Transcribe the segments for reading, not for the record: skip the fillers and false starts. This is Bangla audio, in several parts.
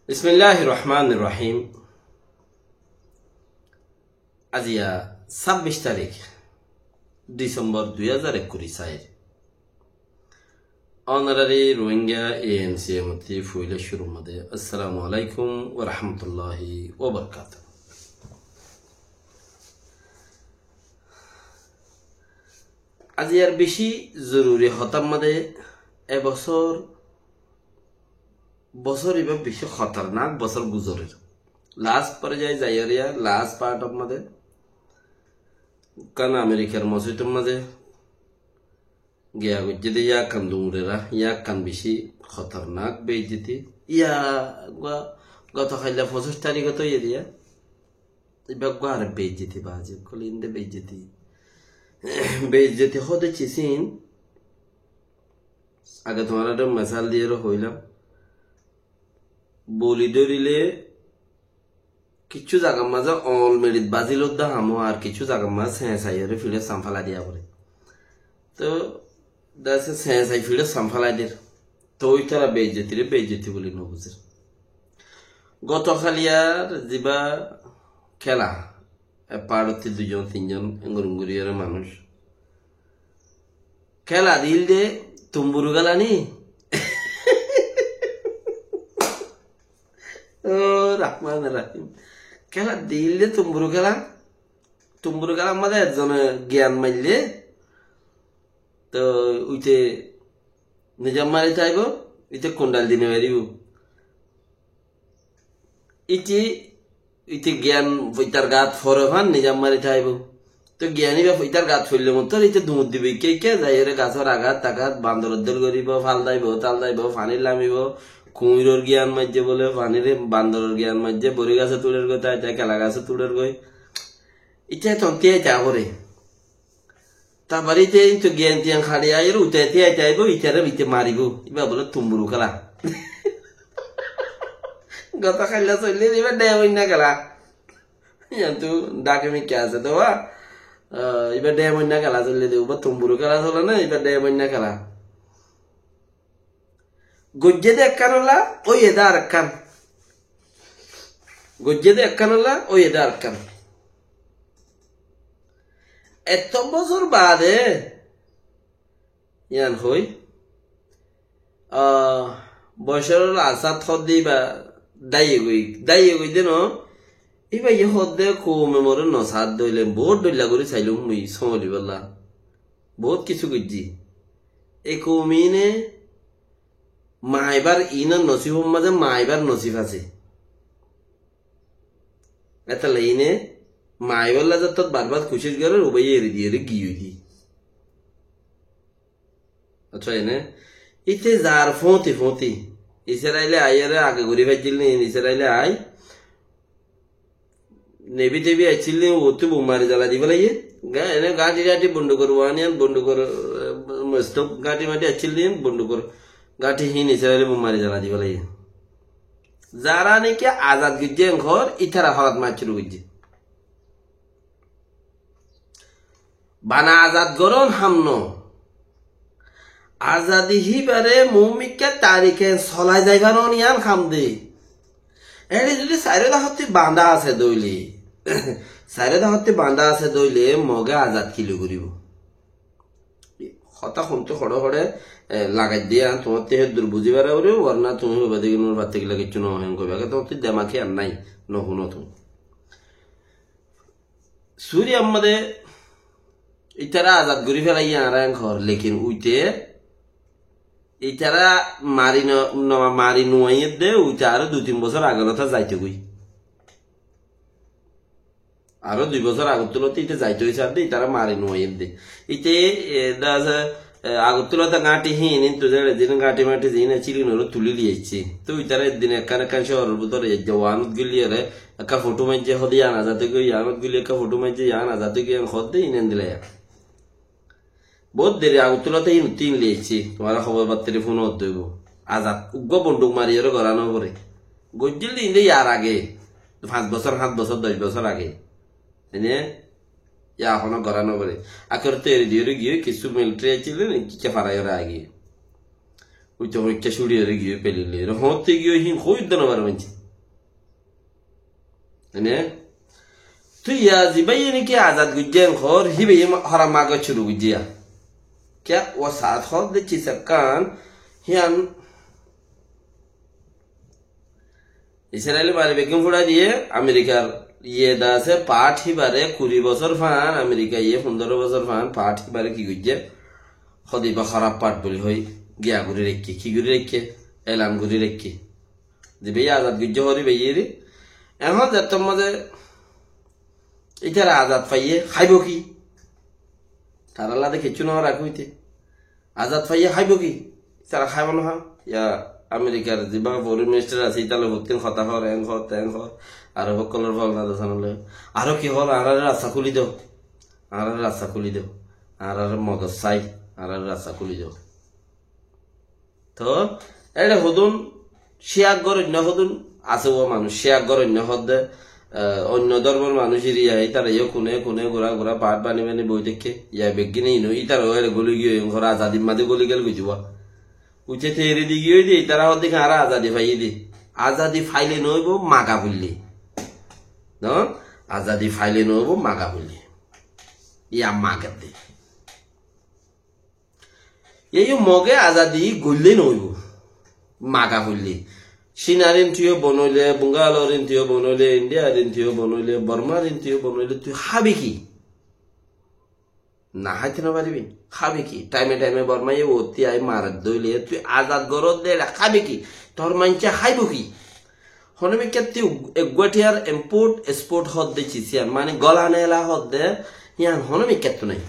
বিসমিল্লাহির রহমানির রহিম। আজিয়া 26 তারিখ ডিসেম্বর 2021 অনারারি রোহিঙ্গা এএনসি মতি ফুইলে শুরু মধ্যে আসসালামু আলাইকুম ওয়া রাহমাতুল্লাহি ওয়া বারাকাতুহু। আজিয়ার বেশি জরুরি হতাম মধ্যে এবছর বছর এবার বেশি খতরনাক বছর গুজরের লাস্ট পর্যায়ে যাইয়া লাস্ট পার্ট অফ মাঝে কান আমেরিকার মসজিদের মাঝে গিয়া গজ্জে ইয়া কান দুমরেরা ইয়া কান বেশি খতরনাক বেইজতি ইয়া গত খাইলা 25 তারিখ তো ইয়ে দিয়া এবার আর বেইজতি বাজে কলিন্দে বেইজতি হতে চিসিন আগে তোমার মশাল দিয়ে হইলাম বলি ধরিলে কিছু জায়গার মাঝে অল মেরিত বাজিল হামো আর কিছু জায়গার মাঝে সেঁসাইরে ফিরে সামফালা দিয়া পড়ে তো দাসে সেঁসাই ফিরে সামফালাই দের তো ওই তারা বেইজতি বলি নবুঝে গতকালিয়ার যা খেলা পাড়তে 2-3 গরুঙ্গুরিয়ার মানুষ খেলা দিল দে তুম্বুরু গেলানি রহমান রাহিম খেলা দিলে তুম্বুরু খেলা আমাদের একজনে জ্ঞান মারলে তো উইতে নিজাম মারি চাইব ইতে কোন্ডাল দিনে মারিব ইতে জ্ঞান বইতার গাত ফরে ফান নিজাম মারি চাইব তো জ্ঞানী বা বইতার গাত ফেললে মতো ইতে দুমুদ দিবে কে যাই গাছর আঘাত টাঘাত বান্দর দল করিব ফাল দাইব তাল দাইব ফানি লামিব কুমিরর জ্ঞান মাঝে বলে পানিরে বান্দরের জ্ঞান মাঝে বড়ি গাছে তুলের গই তাই কেলা গাছে তুলের গই ইচ্ছা তন্তে চা করে তারপরে তো জ্ঞান তিয়ান খাড়ি আইর উঠে চাইব ইটারে ইতে মারিব এবার বলে তুম্বুরু খেলা গত খাইলা চললে এবার ডেমই না খেলা তো ডাকে মিকে আছে তো এবার ডেমই না খেলা চললে দেবো তুম্বুরু খেলা চলে না এবার ডেমই না খেলা গজ্জেদে একখান হলা ওই এদা আর একখান গজ্জেদে একখান হলা ওই এদা আর একখান এত বছর বাদে ইয়ান হই বছর আসাদ হদ্দি বা দাইয়ে গই দেন এবার ইয়ে হদ্দে কমে মরে নসাদ দইলে বহুত দইলা করে চাইলুম মুই সমলি বললা বহুত কিছু গজ্জি এই কমিনে মাইবার ইনার নসিব মাঝে মাইবার নসিব আছে এটা লাইনে মাইবার লাজার তোর বারবার খুশির গেলে উবাই এড়ে দিয়ে গিয়ে দি আচ্ছা এনে ইতে যার ফোঁতি ইসরাইলে আইয়ারে আগে ঘুরে ভাইছিল নি ইসরাইলে আই নেবি টেবি আইছিল নি ওতে বোমারি জ্বালা দিবে লাগে এনে গাঁটি বন্ধ করবো আনিয়ান বন্ধ কর স্টপ গাঁটি মাটি আইছিল দিন বন্ধ কর গাঠি হিন ইসরায়েলে বোমারি জ্বালা দিব লাগে যারা নাকি আজাদ গিয়ে ঘর ইথারা হরাত মারছিল গিয়ে বানা আজাদ গরন হামনো আজাদি হিবারে মৌমিকা তারিখে চলাই যাইবার ইয়ান খাম দে এটি যদি চারিদা হতে বাঁধা আছে দইলে মগে আজাদ কিলো করিব হতা শুনতে খড়ে লাগাই দিয়া তোমার তে দুর্বুঝি বেড়া ওরে ওরনা তুমি হবা দেখি নোর বাদ থেকে কিছু নহন কইবা তোমার তো দেমাকে আর নাই নহুন তুমি সুরি আমাদের ইতারা আজাদ করি ফেলাই আর ঘর লেকিন উইতে ইতারা মারি নুয়াইয়ে দে উইতে আরো 2-3 বছর আগের কথা যাইতে গই আরো 2 বছর আগর তুলতে ইতে যাইতে হয়েছে আর ইতারা মারি নুয়াইয়ে দে ইতে আগতুলতা গাঁটি হিন দিন গাঁটি মাটি দিন চিলিনোর তুলি দিয়েছি তো ইতারা দিন একান শহরের ভিতরে ওয়ানত গুলিয়ে একা ফটো মাইজে হদে আনা যাতে গই ইয়ানত গুলি একা ফটো মাইজে আনা যাতে গিয়ে হদে ইনেন দিলে বহুত দেরি আগতুলতা ইন 3 লিয়েছি তোমার খবর বার্তারে ফোন হতে হইব আজাদ উগ্র বন্দুক মারিয়ে গড়ানো করে গজ্জিল দিন দে ইয়ার আগে 5 বছর 7 বছর 10 বছর আগে এনে ইয়া এখনো গড়ানো করে আখের তো এর দিয়ে গিয়ে কিছু মিলিটারি ছিলেন কি ফারাইরা আগে ওই তো হইটা শুড়িয়ে গিয়ে পেলিলে হতে গিয়ে হিন হইত না বার মানছি ne tu ya zibai ne ki azad gujjen khor hibe hara maga churu gujja kya wa saat khod de chisakan hian Israel বারে বেগম ফুড়া দিয়ে আমেরিকার ইয়ে দাসে পাঠ হিবারে 20 বছর ফান আমেরিকা ইয়ে 15 বছর ফান পাঠ হিবারে কি গইছে খদি বা খারাপ পাঠ বলি হই গিয়া ঘুরে রেখে কি ঘুরে রেখে এলান ঘুরে রেখে দিবে আজাদ গিজ্জ হরি বেইরি এখন যতম মধ্যে ইতারা আজাদ পাইয়ে খাইব কি তার আল্লাহ দেখে চুনা রাখুইতে আজাদ পাইয়ে খাইব কি তারা খাইব না ইয়া আমেরিকার যিবা ফরেন মিনিস্টার আছে ইতালে ভক্তিন কথা হর এং হর তেং হর আর সকলের ফল না জানালে আরো কি হল আর রাস্তা খুলি দাও আর রাস্তা খুলি দাও আর মগজ চাই আর রাস্তা খুলি দাও তো এটা হদুন শিয়াগর অন্য হদুন আছে ও মানুষ শিয়াগর অন্য হদে অন্য ধর্মের মানুষেরই এই তারা ইয়ে কোনে কোনে ঘোরা ঘোরা পাট বানি বানি বই দেখে ইয়া বেগিনে ইনো ইতার গলি গিয়ে ঘর আজাদি মাঝে গলি গেল গুজবা উঠে তেরে দি গিয়ে দি তারা হতে আর আজাদি ফাইয়ে দি আজাদি ফাইলে নইব মাগা বললি ন আজাদি ফাইলে নইব মাগা বললি ইয়া মাগা দে এই মগে আজাদি গললে নইব মাগা বললি চীনারিন তুইও বনইলে বেঙ্গালোরিন তুইও বনইলে ইন্ডিয়ারিন তুইও বনইলে বর্মারিন তুইও বনইলে তুই খাবি কি না হাইতে না পারিবি খাবি কি টাইমে টাইমে বর্মাই অতি আই মারাত দইলে তুই আজাদ গরত দে খাবি কি তোর মানচা খাইব কি হনবে কেতি এগুয়াটিয়ার ইম্পোর্ট এক্সপোর্ট হদ দে চিসিয়ান মানে গলা নেলা হদ দে ইয়ান হনবে কেত নাই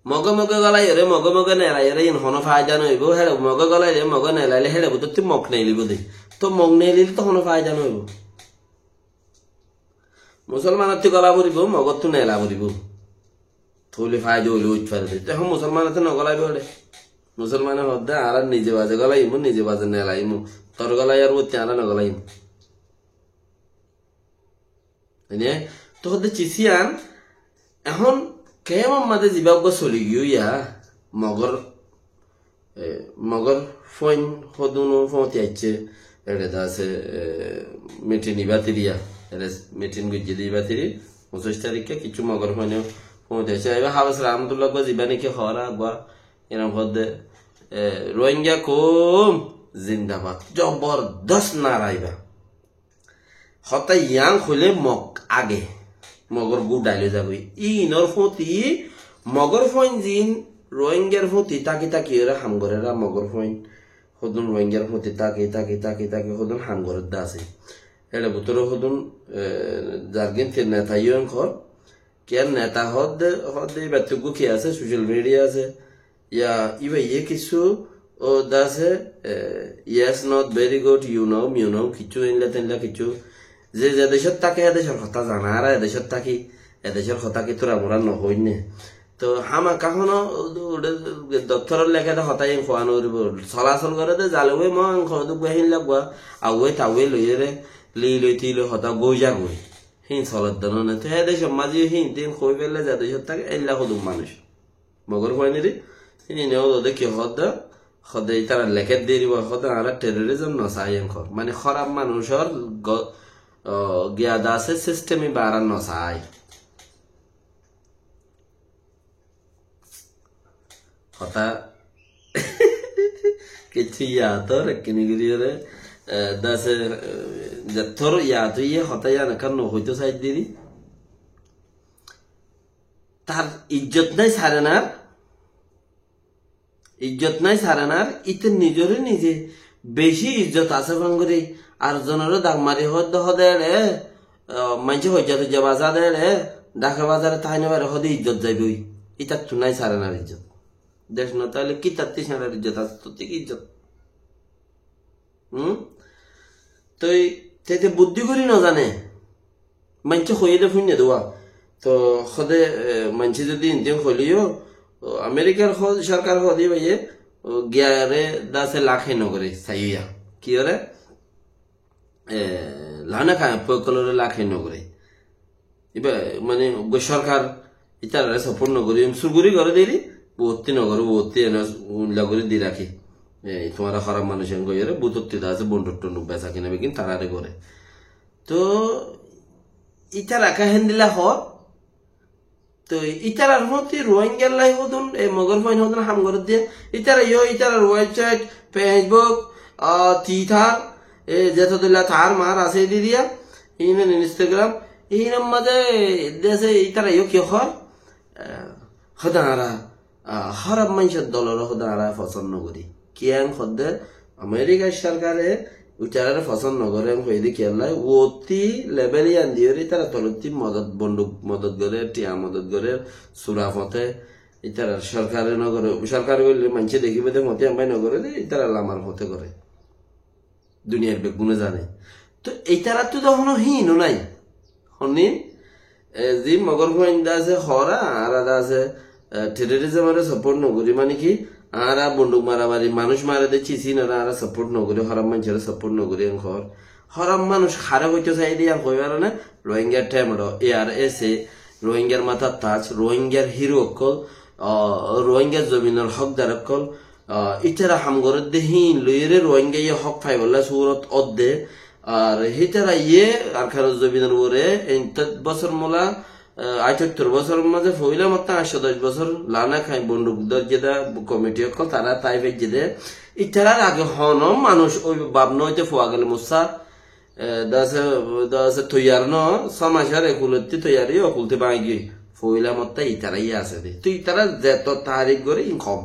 মগ মগ গলাই রে মগ মগ নেলাই রে ইন হন ফায়দা নইব হেলে মগ গলাই রে মগ নেলাইলে হেলে তো তুই মগ নেলিব দে তো মগ নেলিলে তো হন ফায়দা নইব মুসলমান তুই গলা ভরিব মগত তুই নেলা ভরিব থলে ফায়দা হইলে উঠ পারে তখন মুসলমান তো নগলাই বলে মুসলমান হদ্দে আর নিজে বাজে গলাইমু নিজে বাজে নেলাইমু তোর গলাই আর ওতে আর নগলাইমু এনে তো হদ্দে চিসিয়ান এখন কেমন মাঝে জীবাগ্য চলি গিয়া মগর মগর ফোন হদুনো ফোঁতে আইছে এটা আছে মিটিনি বাতিরিয়া এটা মিটিন গুজি দি বাতিরি 29 তারিখে কিছু মগর ফোনে ফোঁতে আইছে এবার হাবাস রামদুল্লাহ গো জীবানি কে হরা গা এরম হদে রোহিঙ্গা কম জিন্দাবাদ জবরদস্ত নারাইবা হতা ইয়াং খুলে মগ আগে মগর গু ডাইলে যাবি ইনর ফতি মগর ফইন জিন রোহিঙ্গার ফতি তাকি তাকি এরা হামগরেরা মগর ফইন হদুন রোহিঙ্গার ফতি তাকি তাকি তাকি তাকি হদুন হামগরের দাসে এটা বুতর হদুন জার্গিন ফির নেতা ইয়ন খর কেন নেতা হদ হদ বেতুগু কি আছে সোশ্যাল মিডিয়া আছে ইয়া ইবা ইয়ে কিছু ও দাসে yes not very good you know কিছু ইনলা তেনলা কিছু যে যে দেশত থাকে এদেশের কথা জানা আর এদেশত থাকি এদেশের কথা কি তোরা মোরা নহই নে তো হামা কাহনো দপ্তরের লেখা হতাই খোয়ানো চলাচল করে দে জালুয়ে মন খদ বহিন লাগবা আউয়ে তাউয়ে লইরে লই তিল হতা গই যা গই হিন চলত দন না তো এদেশ মাঝি হিন তিন কই পেলে যে দেশত থাকে এল্লা হদুম মানুষ মগর কইনি রে হিন নেও দেখি হদা হদাই তারা লেখা দিয়ে দিব হদা আর টেররিজম নসাইন কর মানে খারাপ মানুষের গিয়া দাসে সিস্টেমে বাড়ানো চাই কথা কিছু ইয়াতর কিনিগিরিরে দাসে যথর ইয়াত ইয়ে হতা ইয়া না কারণ হইতো সাইড দিদি তার ইজ্জত নাই সারানার ইতে নিজরে নিজে বেশি ইজ্জত আছে ভাঙ্গরে আর জনের দাগ মারি হদে মানছে হইয়া বাজা দে ঢাকা বাজারে তাই না বারে হদে ইজ্জত যাইবই ইতার তো নাই সারানার ইজ্জত দেশ না তাহলে কি তার তিসানার ইজ্জত আছে তো ঠিক ইজ্জত তো তেতে বুদ্ধি করি না জানে মানছে হইয়ে দে ফুন্য দেওয়া তো হদে মানছে যদি ইন্ডিয়ান হলিও আমেরিকার সরকার হদি ভাইয়ে গিয়ারে দাসে লাখে নগরে সাইয়া কি রে লানা খায় পকলরে লাখে নগরে এবার মানে সরকার ইতারে সাপোর্ট নগরে সুরগুরি করে দিলি বহুতি নগর বহুতি লাগরে দি রাখি তোমার খারাপ মানুষের গইরে বুতত্তি আছে বন্ধুর টন্ডুক বেচা কিনা বেকিন তারারে করে তো ইটা রাখা হেন দিলা হত তো ইটার মধ্যে রোহিঙ্গার লাই হদুন এই মগর ফাইন হদুন হাম করে দিয়ে ইটার ওয়েবসাইট ফেসবুক টুইটার যেত দিলা থার মার আছে দি দিয়া ইমেন ইনস্টাগ্রাম ইনার মাঝে দেশে ইটারা কি হয় হদারা খারাপ মানুষের দলের হদারা পছন্দ করি কিয়াং হদে আমেরিকার সরকারে উচারে পছন্দ করে হইদি খেলাই অতি লেভেল ইয়ান দিয়ে তারা তলতি মদত বন্দুক মদত করে টিয়া মদত করে সুরাফতে ইতারা সরকারে নগরে সরকার বললে মানুষে দেখিবে মতে আমায় নগরে ইতারা লামার হতে করে দুনিয়ার বেগুনে জানে তো এইটারা তো তখন হীন নাই হনিন যে মগর গোয়েন্দা আছে হরা আর আছে টেররিজমের সাপোর্ট নগরি মানে কি আর বন্দুক মারামারি মানুষ মারা দিচ্ছি চিনারা আর সাপোর্ট নগরি হরাম মানুষের সাপোর্ট নগরি ঘর হরাম মানুষ হারে হইতে চাই দিয়া কইবার না রোহিঙ্গার টেমড় ARSA রোহিঙ্গার মাথার তাজ রোহিঙ্গার হিরো অকল রোহিঙ্গার জমিনের হকদার অকল ইটারা হামগরের দেহীন লইরে রোহিঙ্গা ইয়ে হক পাই বললা সুরত অদ্দে আর হিতারা ইয়ে আর খারজ জমিনের উপরে বছর মোলা ৭৮ বছরের মাঝে ফইলা মত ৮১০ বছর লানা খাই বন্দুকদার যেটা কমিটি অকল তারা তাই ভেজে দে ইটারার আগে হন মানুষ ওই বাপ নইতে ফোয়া গেলে মুসা দাসে তৈয়ার ন সমাজের একুলতি তৈয়ারি অকুলতে বাঙি ফইলা মত ইটারাই আছে দে তো ইটারা যেত তারিখ করে ইনকম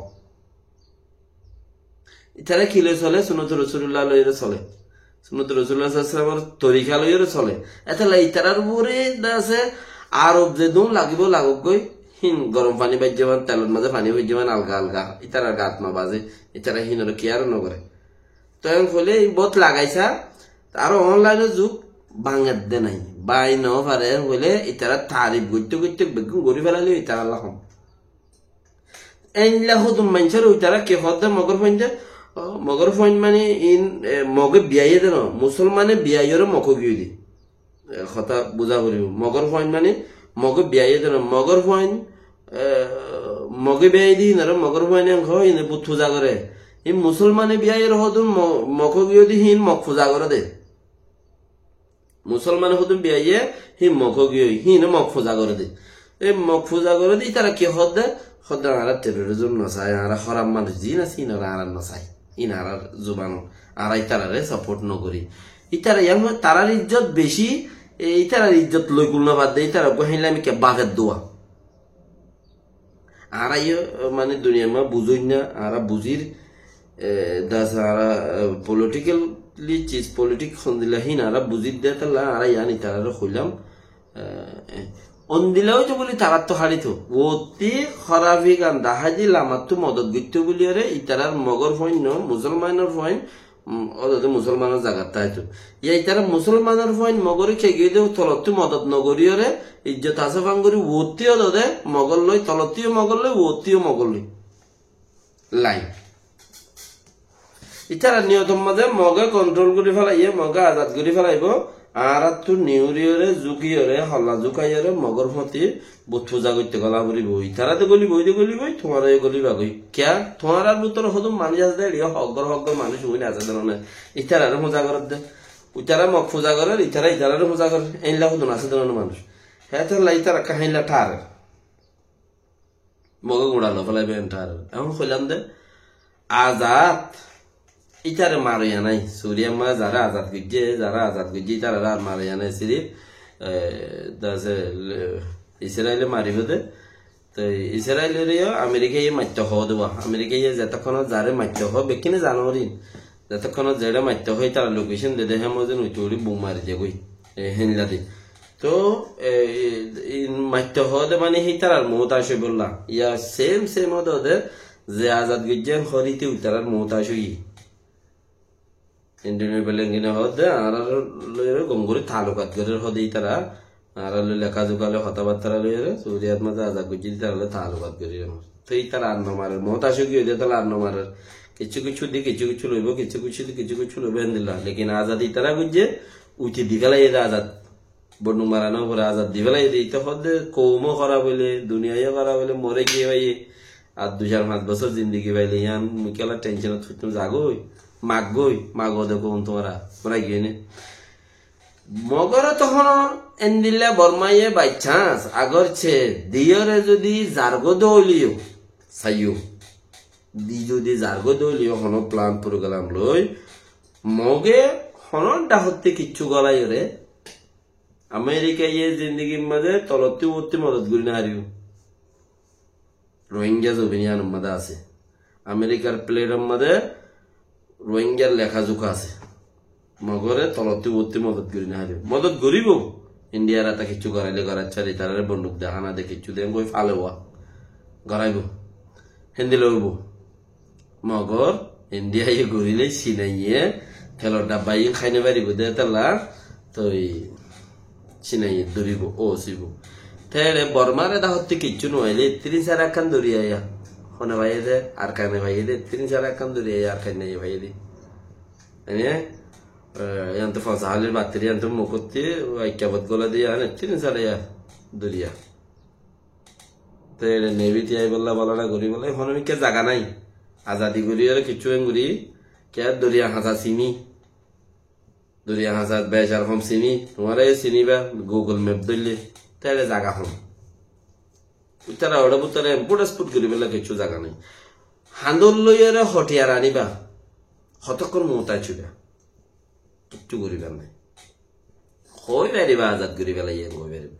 ইটারা কিলো চলে সুন্নত রাসূলুল্লাহ লইরে চলে সুন্নত রাসূলুল্লাহ সাল্লাল্লাহু আলাইহি ওয়াসাল্লামের তরিকা লইরে চলে এতলা ইটারার উপরে দাসে আরব যে দুম লাগিব লাগুক গই হিন গরম পানি বাজ্যমান তেলের মাঝে পানি বাজ্যমান আলগা আলগা ইতারা গাত মা বাজে ইতারা হিনর কি আর নগরে তো এখন ফলে বহুত লাগাইছা আরো অনলাইনে যুগ বাঙাত দে নাই বাই ন পারে বলে ইতারা তারিফ করতে করতে বেগুন গড়ি ফেলালে ইতারা লাখম এনলা হুদুম মানুষের ইতারা কে হদে মগর ফইন মানে ইন মগে বিয়াইয়ে দেন মুসলমানে বিয়াইয়ের মক গিয়ে দি কথা বুঝা করিব মগর ফইন মানে মগে বিয়াইয়ে দেন মগর ফইন মগে বিয়াই দি না মগর ফইন হয় ইনে বুত পূজা করে এই মুসলমানে বিয়াইয়ের হদুন মক গিয়ে দি হিন মক পূজা করে দে মুসলমান হদুন বিয়াইয়ে হিন মক গিয়ে হিন মক পূজা করে দে এই মক পূজা করে দি তারা কি হদে হদে আর টেররিজম নসায় আর খারাপ মানুষ জি না সিন আর নসায় ইনার জুবানো আর ইতারারে সাপোর্ট নকরি ইতারা ইয়াম তারার ইজ্জত বেশি ইতারার ইজ্জত লই গুল না বাদ দেই তারা কহিলাম কে বাগের দোয়া আর মানে দুনিয়ার মা বুঝুই না আর বুঝির দাস আর পলিটিক্যালি চিজ পলিটিক খন্দিলা হিন আর বুঝির দে তালা আর ইয়ানি তারারে কইলাম অন্দিলাও তো বলি তারার তো হারিত অতি খরাবি গান দাহাজি লামার তো মদত গিত বলি আরে ইতারার মগর ফইন ন মুসলমানের ফইন অদতে মুসলমানের জায়গা তাইতো ইয়া ইতারা মুসলমানের ফইন মগরে খেয়ে দেও তলতো মদত নগরীয়রে ইজ্জত আছে ভাঙ্গরি অতিও দদে মগল লই তলতিও মগল লই অতিও মগল লই লাইন ইতারা নিয়তম মাঝে মগে কন্ট্রোল করে ফেলাইয়ে মগে আজাদ করে ফেলাইব আর তো নিউরিয়রে জুকিয়রে হল্লা জুকাইয়রে মগর ফতি বুত পূজা করতে গলা বলি বই তারা তো গলি বই তোমার গলি বাগই ক্যা তোমার আর ভিতরে হতো মানুষ আছে হগর মানুষ হই না আছে ধরনের ইতারারে পূজা করার দে ইতারা মগ পূজা করে ইতারারে পূজা করে এইলা হতো না আছে ধরনের মানুষ হ্যাঁ তো ইতারা কাহিলা ঠার মগ গুড়ালো ফেলাইবে ঠার এখন কইলাম দে আজাদ ইতারে মারিয়া নাই সুরিয়া মা যারা আজাদ গুজে তারা আর মারিয়া নাই সিরিফ ইসরায়েলে মারিব দে তো ইসরায়েলের আমেরিকায় মাত্য হওয়া দেওয়া আমেরিকায় যতক্ষণ যারে মাত্য হওয়া বেকিনে জানুয়ারি যতক্ষণ যেটা মাত্য হয় তারা লোকেশন দে দেখে মজেন উঠি বুম মারি যে গই হেনলা দি তো মাত্য হওয়া দে মানে সেই তার মত আসে বললা ইয়া সেম ওদের যে আজাদ গুজে হরিতে উতারার মত আসে ইন্ডিয়ান বেলেঙ্গিনে হদে আর গঙ্গুরি তালুকাত করে হদেই তারা আর লেখা জোকালে হতাবার্তা লইরে সৌদিয়াত মাঝে আজাদ গুজি তাহলে তালুকাত করি তো এই তারা আন্ন মারের মত আসে গিয়ে দিয়ে তাহলে আন্ন মারের কিছু দি কিছু লইব কিছু লইব দিলা লেকিন আজাদি তারা গুজে উঠে দি ফেলাই আজাদ বন্ডু মারানো পরে আজাদ দি ফেলাই দিই তো হদে কৌমও খারাপ হইলে দুনিয়ায় খারাপ হইলে মরে গিয়ে ভাই আর 2-5 বছর জিন্দগি পাইলে ইয়ান মুকেলা টেনশন তুমি যাগই মাগো দেখো তোমরা তোরা গিয়ে নে মগরে তখন এন্দিল্লা বর্মাইয়ে বাই চান্স আগর ছে দিয়রে যদি জার্গো দলিও সাইও দি যদি জার্গো দলিও হন প্ল্যান প্রোগ্রাম লই মগে হন ডাহতে কিচ্ছু গলাই রে আমেরিকা ইয়ে জিন্দগির মাঝে তলতি উত্তি মদত করি না হারিও রোহিঙ্গা জবিনিয়ান মাঝে আছে আমেরিকার প্লেটের মাঝে রোহিঙ্গার লেখাজোখা আছে মগরে তলতি উত্তি মদত করি না হারিও মদত করিব ইন্ডিয়ার এটা কিছু গড়াইলে গড়ার চারি তার বন্দুক দেখা না দেখে কিছু দেন কই ফালেওয়া গড়াইব হিন্দি লইব মগর ইন্ডিয়া ইয়ে ঘুরিলে চিনাইয়ে খেলোর ডাব্বাই খাইনে পারিব দে তালা তো চিনাইয়ে দৌড়িব ও চিব তেলে বর্মারে দাহতে কিচ্ছু নইলে 3-4 একখান দৌড়িয়া হনে ভাইয়ে দে আর কানে ভাইয়ে দে 3-4 একখান দৌড়িয়া আর কানে ভাইয়ে দে এনে yanto fasahalir batteri yanto mokotti aikkabat gola diya nettin salaya duriya তে নেভি তিয়াই বললা বলাটা গরি বলে হনমিকে জায়গা নাই আজাদি গরি আর কিছু এঙ্গুরি কে দরিয়া হাসা চিনি দরিয়া হাসা বেজার হম চিনি তোমার চিনি বা গুগল ম্যাপ ধরলে তাহলে জায়গা হম তারা ওটা বুতরে এম্পুট করি বলে কিছু জায়গা নাই হান্দর লইয়ারে হটিয়ার আনিবা হতক্ষণ মোতায় ছুটা কিচ্ছু করিবার নাই হই পারিবা আজাদ করি পেলাই হই পারিব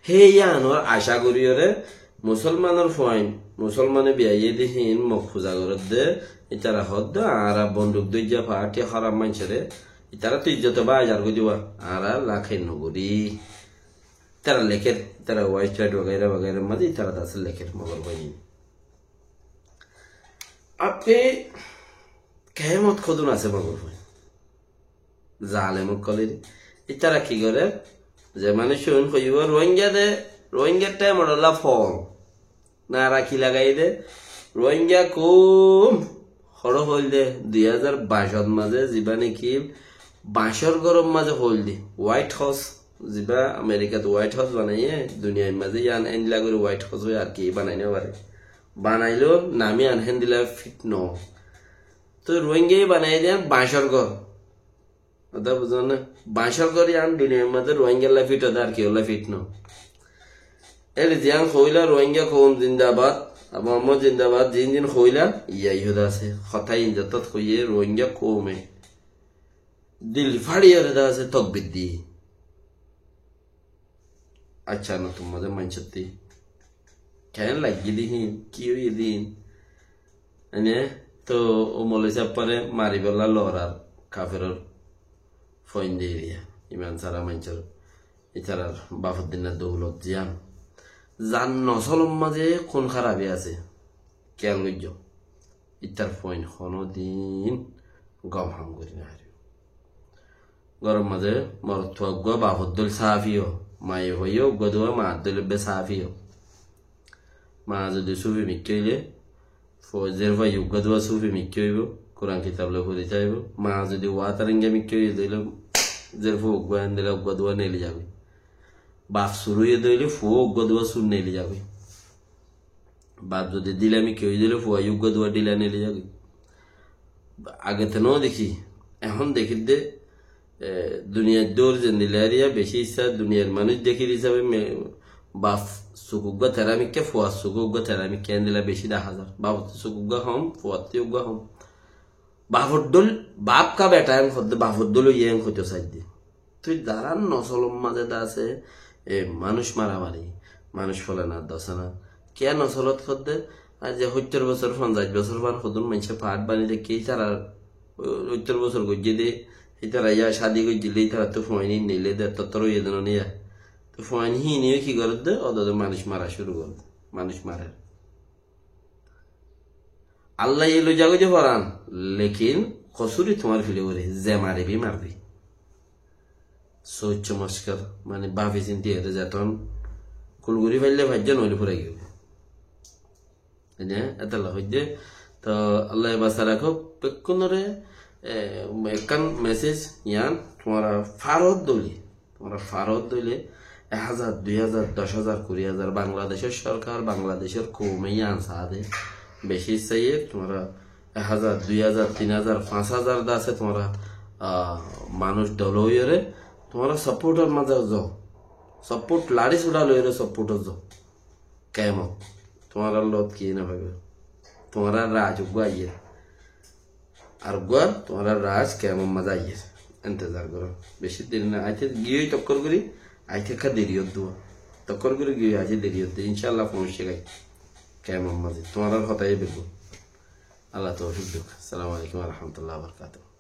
সেই ইয়ানোর আশা করিওরে মুসলমানের ফয়েন মুসলমানে বিয়াইয়ে দিহীন মুখ পূজা করত দে ইতারা হদ আর বন্দুক দইয়া পাটি খারাপ মানছে ইতারা তো ইজ্জত বা আজার করে দিবা আর লাখে নগরী তারা লেখের তারা হোয়াইট লাইট বগাইরা বগাইরা মাঝে তারা দাসের লেখের মগর বানি আপনি কেমত খদুন আছে মগর ভাই জালেমক কলে ইতারা কি করে যে মানে শুন কইব রোহিঙ্গার টাইম ওলা ফল না রাখি লাগাই দে রোহিঙ্গা কম হর হইল দে 2022 মাঝে যা নাকি বাঁশর গরম মাঝে হইল দে হোয়াইট হাউস যা আমেরিকাতে হোয়াইট হাউস বানাইয়ে দুনিয়ার মাঝে ইয়ান এনলা করে হোয়াইট হাউস হয় আর কি বানাইনে পারে বানাইলো নামি আনহেন দিলা ফিট ন তো রোহিঙ্গাই বানাই দেন বাঁশর ঘর ওটা বুঝো না বাঁশর ঘর ইয়ান দুনিয়ার মাঝে রোহিঙ্গার লা ফিট আর কি ওলা ফিট ন এলে জিয়ান খইলা রোহিঙ্গা কোন জিন্দাবাদ মোহাম্মদ জিন্দাবাদ জিন খইলা ইয়াই হদা আছে কথাই ইনজাতত কইয়ে রোহিঙ্গা কমে দিল ফাড়িয়ে হদা আছে তকবির দি আচ্ছা না তোমাদের মানসতি কেন লাগিয়ে দিন কি হইয়ে দিন এনে তো ও মলে চাপারে মারি বেলা লড়ার কাফেরর ফইন দিয়ে দিয়া ইমান সারা মানসর ইতারার বাফুদ্দিনের দৌলত জিয়ান জান নসলম মাঝে কোন খারাপি আছে কেন লজ্জ ইতার ফইন দিন গম হাম করি না গরম মাঝে মরথুয়াগ বাহুদ্দুল সাফিও মায়ে হইও গদুয়া মাহাদ্দুল বে সাফিও মা যদি সুফি মিক্কইলে ফৌজের ভাই গদুয়া সুফি মিক্কইব কোরআন কিতাব লে পড়ি যাইব মা যদি ওয়াতারিঙ্গে মিক্কই দিলে জের ফো গোয়ান দিলে গদুয়া নেলি যাবে বাপ শুরুয়ে দিলে ফো গদুয়া সুর নেলি যাবে বাপ যদি দিলামি কেউ দিলে ফো গদুয়া ডিলা নেলি যাবে আগে তো নাও দেখি এখন দেখি দে দুনিয়ার দৌড় যে নিলারিয়া বেশি ইচ্ছা দুনিয়ার মানুষ দেখি হিসাবে বাপ সুকুগা থেরামিককে ফোয়া সুকুগা থেরামিক কেন দিলা বেশি 10,000 বাপ সুকুগা হম ফোয়াতে উগা হম বাফুদ্দুল বাপ কা বেটা এম হদ্দে বাফুদ্দুল ইয়েং হইতে চাইদি তুই দাঁড়ান নসলম মাঝে আছে এ মানুষ মারামারি মানুষ ফলে না দশে না কে নসলত হদ্দে আর যে 70 বছর 50 বছর বার হদুন মানুষে পাট বানিয়ে কে তারা 70 বছর গজিয়ে দে ইতারা ইয়া শাদি করে দিলে তারা তো ফোয়াইনি নিলে দে তত্তর ইয়ে দেন নিয়া তো ফোয়াইনি হি নিয়ে কি করে দে ওদের মানুষ মারা শুরু করে মানুষ মারে আল্লাহ এলো জাগো যে ফরান লেকিন কসুরি তোমার ফিলে করে যে মারবি মারবি সোচ চমস্কার মানে ভাবি চিন্তি হেঁটে যেতন কুলগুড়ি ফেললে ভাজ্য নইলে ফুরে গেবে এত হইতে তো আল্লাহ বাসা রাখো পেক্ষণরে একখান মেসেজ ইয়ান তোমার ফারত দলে 1000 2000 10,000 20,000 বাংলাদেশের সরকার বাংলাদেশের কৌমে ইয়ান সাদে বেশি চাইয়ে তোমরা 1000 2000 3000 5000 দা আছে তোমরা মানুষ ডল হইরে তোমরা সাপোর্টার মাঝে যাও সাপোর্ট লাড়ি সুড়া লইরে সাপোর্টার যাও কেমন তোমার লত কি না ভাবে তোমার রাজ গুয়াইয়ে আর গুয়া তোমার রাজ কেমন মজা আইয়ে इंतजार करो बेशी देरी ना आते गियो टक्कर करी आते का देरी होत दुआ टक्कर करी गियो आज देरी होत इंशाल्लाह पहुंचेगा क्या मम्मा जी तुम्हारा होता है बिल्कुल अल्लाह तौफीक दो अस्सलाम वालेकुम व रहमतुल्लाहि व बरकातहू।